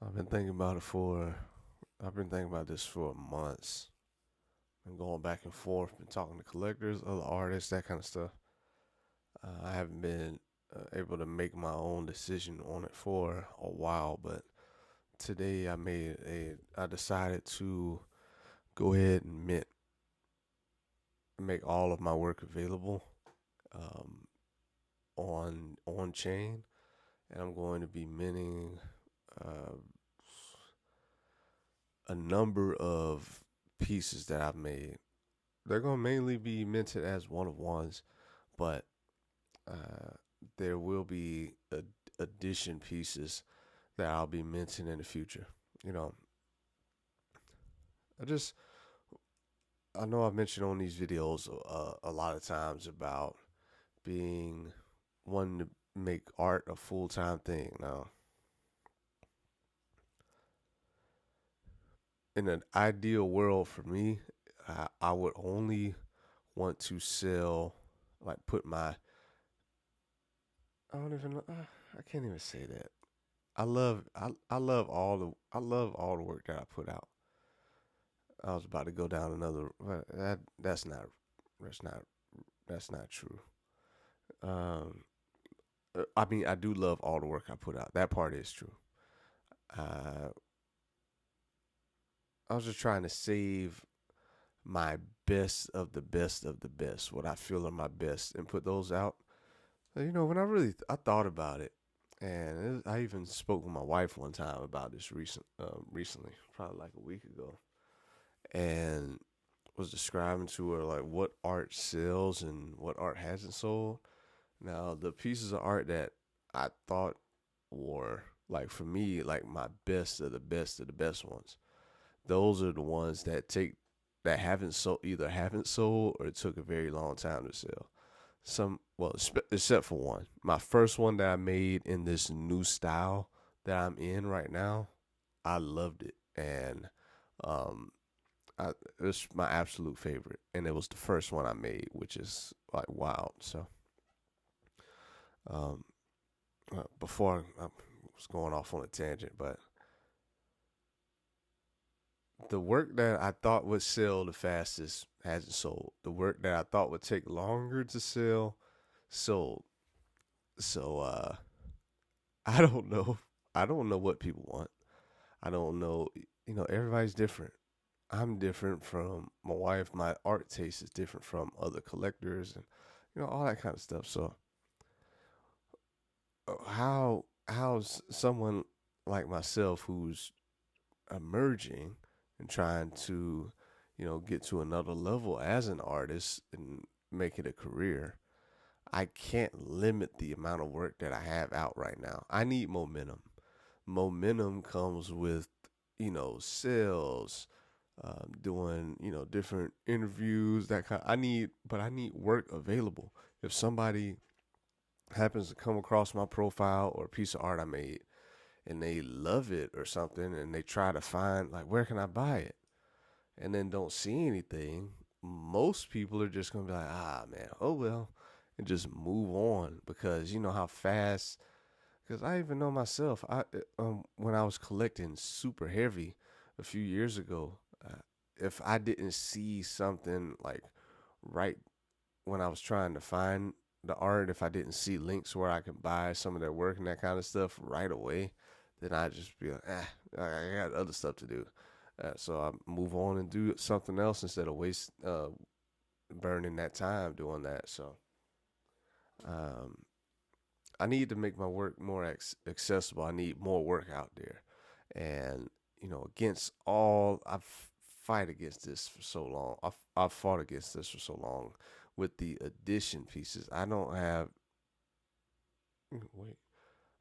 I've been thinking about it for. I've been thinking about this for months. Been going back and forth. Been talking to collectors, other artists, that kind of stuff. I haven't been able to make my own decision on it for a while, but today I decided to go ahead and make all of my work available um, on chain, and I'm going to be minting uh, a number of pieces that I've made. They're going to mainly be minted as one of ones, but uh, there will be addition pieces that I'll be minting in the future. You know, I just I know I've mentioned on these videos a lot of times about being wanting to make art a full time thing. Now, in an ideal world for me, I would only want to sell, like put my I don't even know. I can't even say that. I love all the work that I put out. I was about to go down another. That's not that's not true. Um, I mean, I do love all the work I put out. That part is true. Uh, I was just trying to save my best of the best of the best, what I feel are my best, and put those out. When I thought about it, and I even spoke with my wife one time about this recently, probably like a week ago, and was describing to her like what art sells and what art hasn't sold. Now, the pieces of art that I thought were like for me like my best of the best of the best ones, those are the ones that haven't sold or it took a very long time to sell. Except for one. My first one that I made in this new style that I'm in right now, I loved it, and um, it's my absolute favorite, and it was the first one I made, which is like wild. So, um, before I was going off on a tangent, but the work that I thought would sell the fastest hasn't sold. The work that I thought would take longer to sell sold. So I don't know. I don't know what people want. I don't know. Everybody's different. I'm different from my wife. My art taste is different from other collectors, and all that kind of stuff. So how's someone like myself who's emerging and trying to get to another level as an artist and make it a career? I can't limit the amount of work that I have out right now. I need momentum. Momentum comes with, sales, doing, different interviews, that kind. I need work available. If somebody happens to come across my profile or a piece of art I made and they love it or something and they try to find like where can I buy it and then don't see anything, most people are just gonna be like, man, oh well, and just move on because you know how fast. Because I even know myself, when I was collecting super heavy a few years ago, if I didn't see something like right when I was trying to find the art, if I didn't see links where I could buy some of their work and that kind of stuff right away, then I'd just be like, I got other stuff to do. So I move on and do something else instead of burning that time doing that. So um, I need to make my work more accessible. I need more work out there, and against all I've fight against this for so long. I've fought against this for so long with the addition pieces. I don't have. Wait,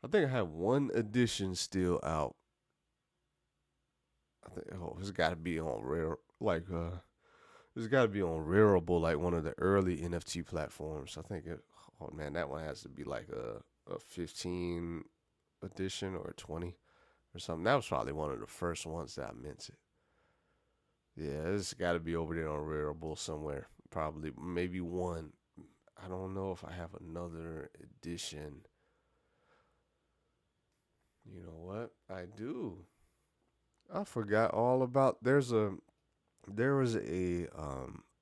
I think I have one edition still out. I think it's got to be on rare, like it's got to be on Rareable, like one of the early NFT platforms. I think oh man, that one has to be like a 15 edition or a 20 or something. That was probably one of the first ones that I minted. Yeah, it's got to be over there on Rareable somewhere. Probably maybe one. I don't know if I have another edition. You know what? I do. I forgot all about. There was a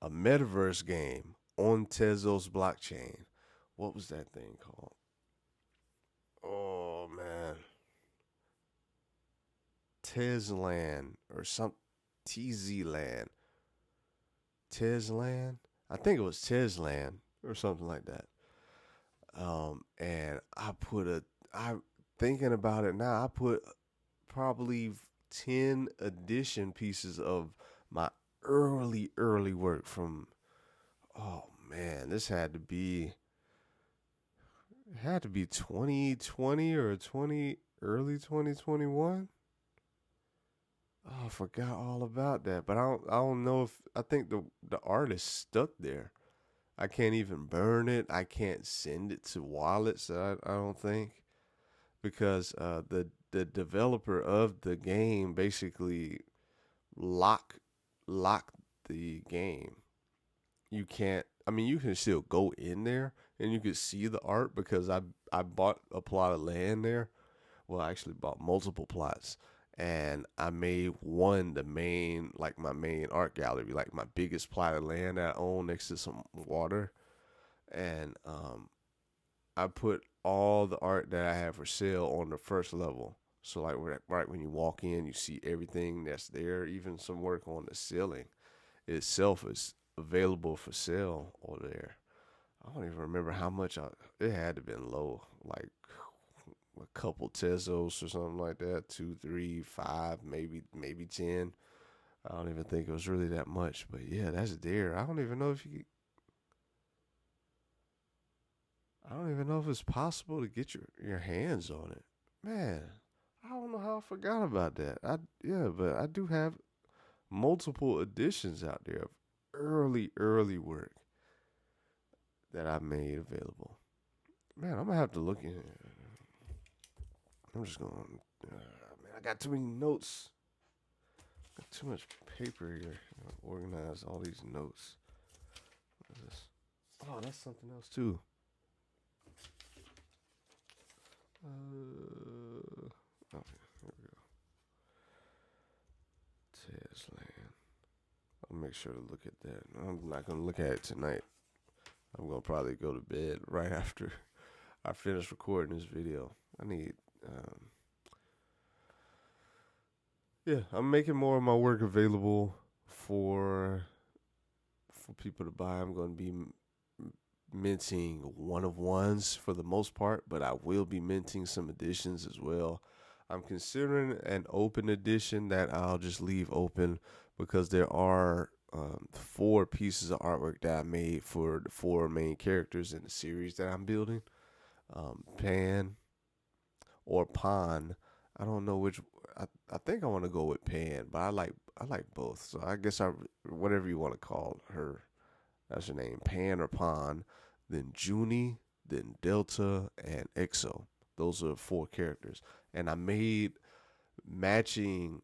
metaverse game on Tezos blockchain. What was that thing called? Oh man, Tezland or some TZ Tezland. I think it was Tezland or something like that. And I thinking about it now. I put probably 10 edition pieces of my early work from. Oh man, this had to be 2020 or 20 early 2021. Oh, I forgot all about that. But I don't know if I think the art is stuck there. I can't even burn it. I can't send it to wallets. I don't think because the developer of the game basically lock lock the game. You can't. I mean, you can still go in there and you can see the art because I bought a plot of land there. Well, I actually bought multiple plots, and I made one the main, like my main art gallery, like my biggest plot of land that I own next to some water, and I put all the art that I have for sale on the first level. So like right when you walk in, you see everything that's there, even some work on the ceiling itself is available for sale over there. I don't even remember how much it had to been low, like a couple Tezos or something like that, 2, 3, 5, maybe 10. I don't even think it was really that much, but yeah, that's there. I don't even know if it's possible to get your hands on it. Man, I don't know how I forgot about that. But I do have multiple editions out there of early work that I made available. Man, I'm gonna have to look in. I'm just going. Man, I got too many notes. Got too much paper here. Organize all these notes. What is this? Oh, that's something else too. Okay, here we go. Tesland. I'll make sure to look at that. I'm not gonna look at it tonight. I'm gonna probably go to bed right after I finish recording this video. I need. Yeah, I'm making more of my work available for people to buy. I'm going to be minting one of ones for the most part, but I will be minting some editions as well. I'm considering an open edition that I'll just leave open because there are 4 pieces of artwork that I made for the 4 main characters in the series that I'm building. Pan or Pon. I don't know which. I think I want to go with Pan, but I like both. So I guess whatever you want to call her. That's her name, Pan or Pon. Then Junie, then Delta, and EXO. Those are 4 characters, and I made matching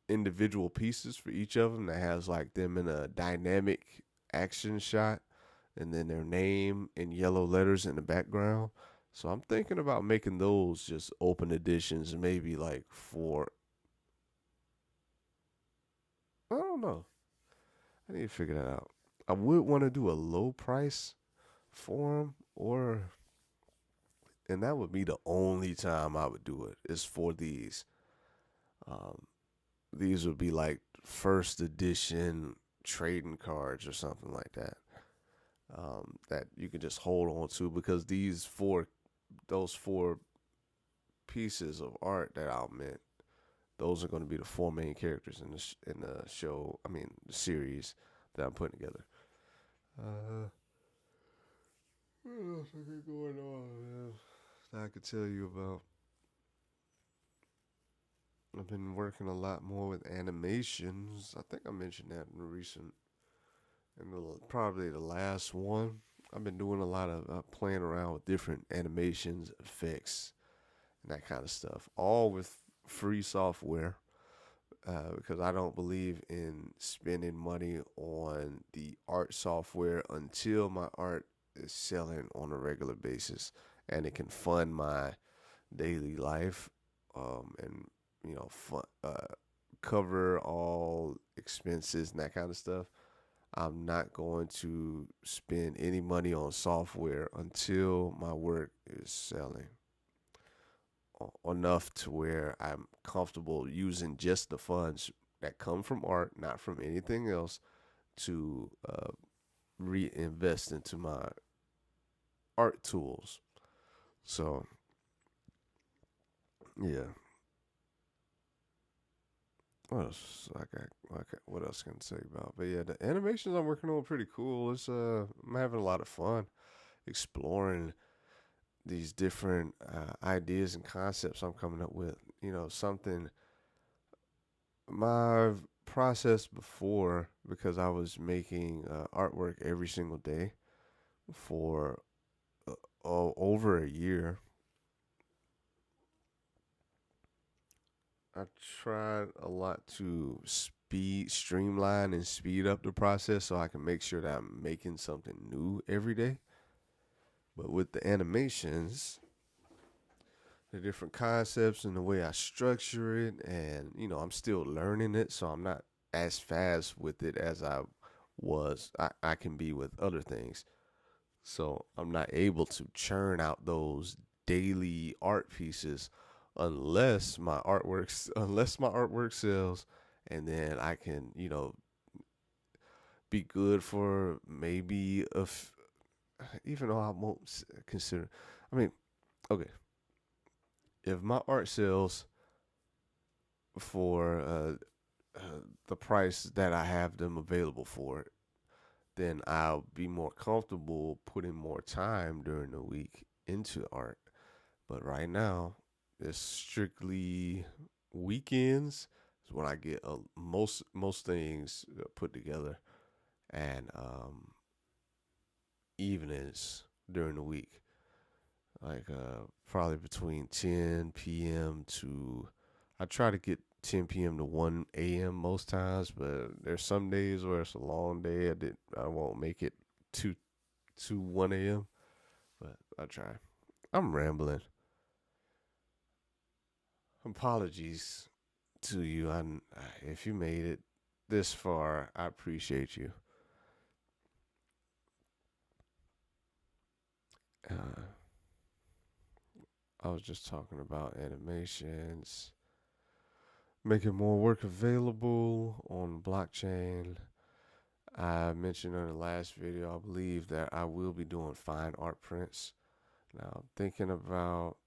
individual pieces for each of them that has like them in a dynamic action shot, and then their name in yellow letters in the background. So I'm thinking about making those just open editions, maybe like for I don't know. I need to figure that out. I would want to do a low price for them, and that would be the only time I would do it is for these. Um, these would be like first edition trading cards or something like that. That you can just hold on to because those four pieces of art that I'll mint, those are going to be the 4 main characters in the show. I mean, the series that I'm putting together. What else is going on, man? That I could tell you about. I've been working a lot more with animations. I think I mentioned that probably the last one. I've been doing a lot of playing around with different animations, effects, and that kind of stuff, all with free software. Because I don't believe in spending money on the art software until my art is selling on a regular basis and it can fund my daily life and cover all expenses and that kind of stuff. I'm not going to spend any money on software until my work is selling enough to where I'm comfortable using just the funds that come from art, not from anything else, to reinvest into my art tools. So yeah, what else? What else can I say about? But yeah, the animations I'm working on are pretty cool. I'm having a lot of fun exploring these different ideas and concepts I'm coming up with. Something my process before, because I was making artwork every single day for over a year. I tried a lot to streamline and speed up the process so I can make sure that I'm making something new every day. But with the animations, the different concepts and the way I structure it, and I'm still learning it, so I'm not as fast with it as I can be with other things. So I'm not able to churn out those daily art pieces unless my artwork sells, and then I can be good for maybe even though I won't consider. I mean, okay, if my art sells for the price that I have them available for, then I'll be more comfortable putting more time during the week into art. But right now, it's strictly weekends is when I get most things put together, and evenings during the week, like probably between 10 p.m. to I try to get 10 p.m. to 1 a.m. most times, but there's some days where it's a long day. I won't make it to 1 a.m. But I try. I'm rambling. Apologies to you. If you made it this far, I appreciate you. Uh, I was just talking about animations, making more work available on blockchain. I mentioned in the last video, I believe that I will be doing fine art prints. Now, I'm thinking about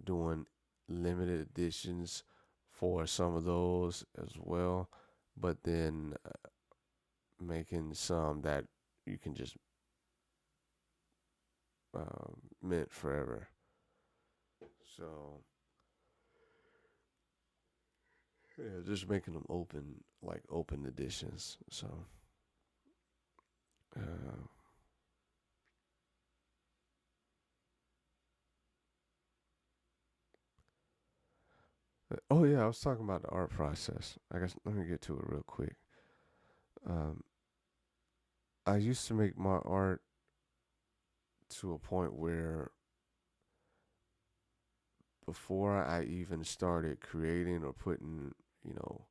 doing limited editions for some of those as well, but then making some that you can just mint forever. So yeah, just making them open, like open editions. So uh, oh yeah, I was talking about the art process. I guess let me get to it real quick. Um, I used to make my art to a point where before I even started creating or putting, you know,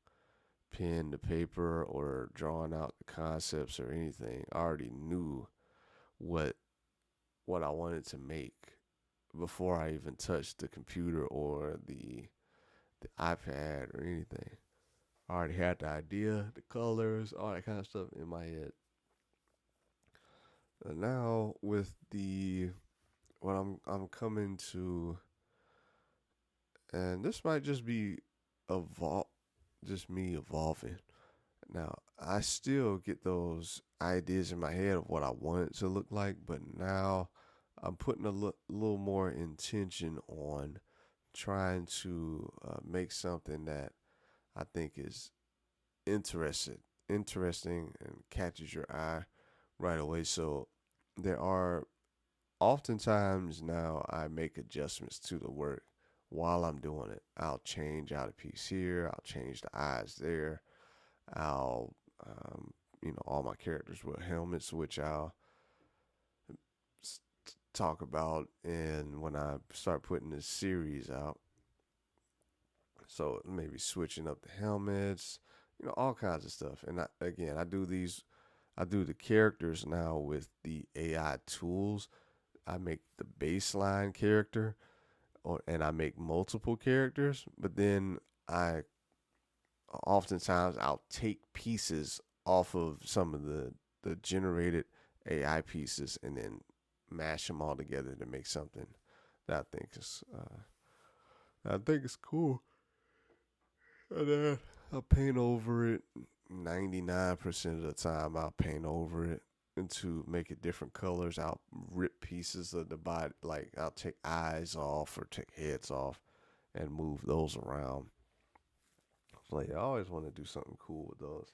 pen to paper or drawing out the concepts or anything, I already knew what I wanted to make before I even touched the computer or the iPad or anything. I already had the idea, the colors, all that kind of stuff in my head. And now with the what I'm coming to, and this might just be evol just me evolving. Now I still get those ideas in my head of what I want it to look like, but now I'm putting a little more intention on trying to make something that I think is interesting, and catches your eye right away. So there are oftentimes now I make adjustments to the work while I'm doing it. I'll change out a piece here. I'll change the eyes there. I'll, all my characters with helmets, which I'll talk about. And when I start putting this series out, So maybe switching up the helmets, all kinds of stuff. And I do the characters now with the AI tools. I make the baseline character, and I make multiple characters, but then I oftentimes I'll take pieces off of some of the generated AI pieces and then mash them all together to make something that I think is cool. And then I'll paint over it. 99% of the time, I'll paint over it and to make it different colors. I'll rip pieces of the body, like I'll take eyes off or take heads off and move those around. So like, I always want to do something cool with those.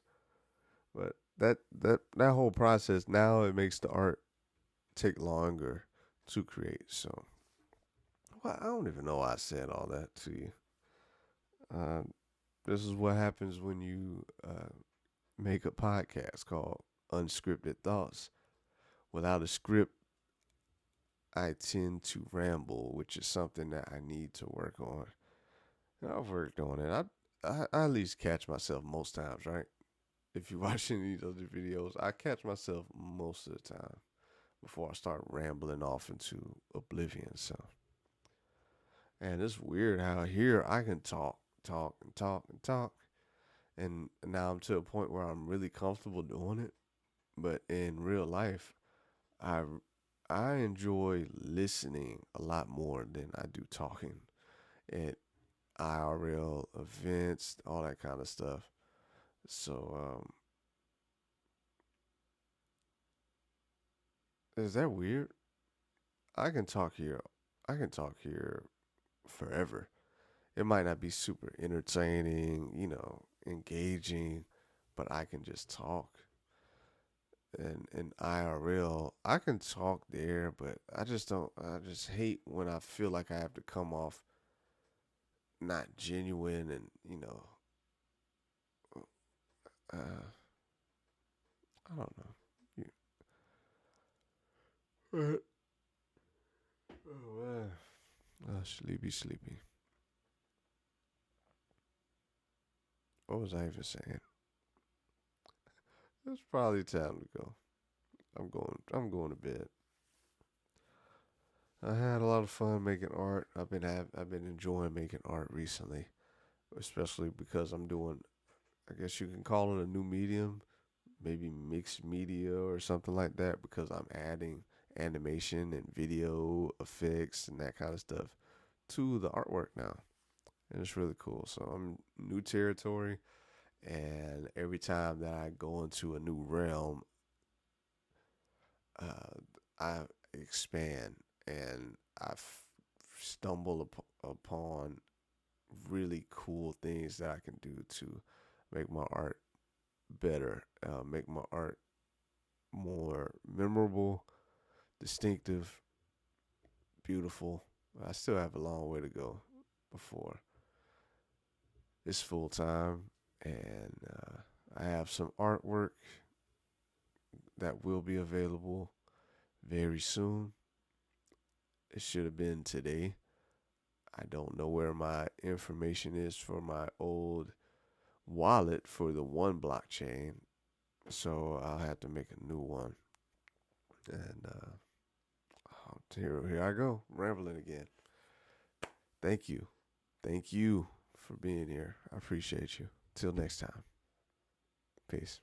But that whole process now it makes the art take longer to create. So, well, I don't even know why I said all that to you. Uh, this is what happens when you make a podcast called Unscripted Thoughts. Without a script, I tend to ramble, which is something that I need to work on. And I've worked on it. I at least catch myself most times, right? If you watch any of these other videos, I catch myself most of the time before I start rambling off into oblivion. So, and it's weird how here I can talk, talk, and talk, and talk. And now I'm to a point where I'm really comfortable doing it. But in real life, I I enjoy listening a lot more than I do talking at IRL events, all that kind of stuff. So, is that weird? I can talk here. I can talk here forever. It might not be super entertaining, engaging, but I can just talk. And in IRL, I can talk there, but I just don't. I just hate when I feel like I have to come off not genuine and uh, I don't know. Yeah. Oh man, sleepy, sleepy. What was I even saying? It's probably time to go. I'm going. I'm going to bed. I had a lot of fun making art. I've been enjoying making art recently, especially because I'm doing. I guess you can call it a new medium, maybe mixed media or something like that. Because I'm adding animation and video effects and that kind of stuff to the artwork now, and it's really cool. So I'm new territory, and every time that I go into a new realm, uh, I expand and stumble upon really cool things that I can do to make my art better, make my art more memorable, distinctive, beautiful. I still have a long way to go before it's full time, and I have some artwork that will be available very soon. It should have been today. I don't know where my information is for my old wallet for the one blockchain, so I'll have to make a new one. And here I go, rambling again. Thank you for being here. I appreciate you. Till next time, peace.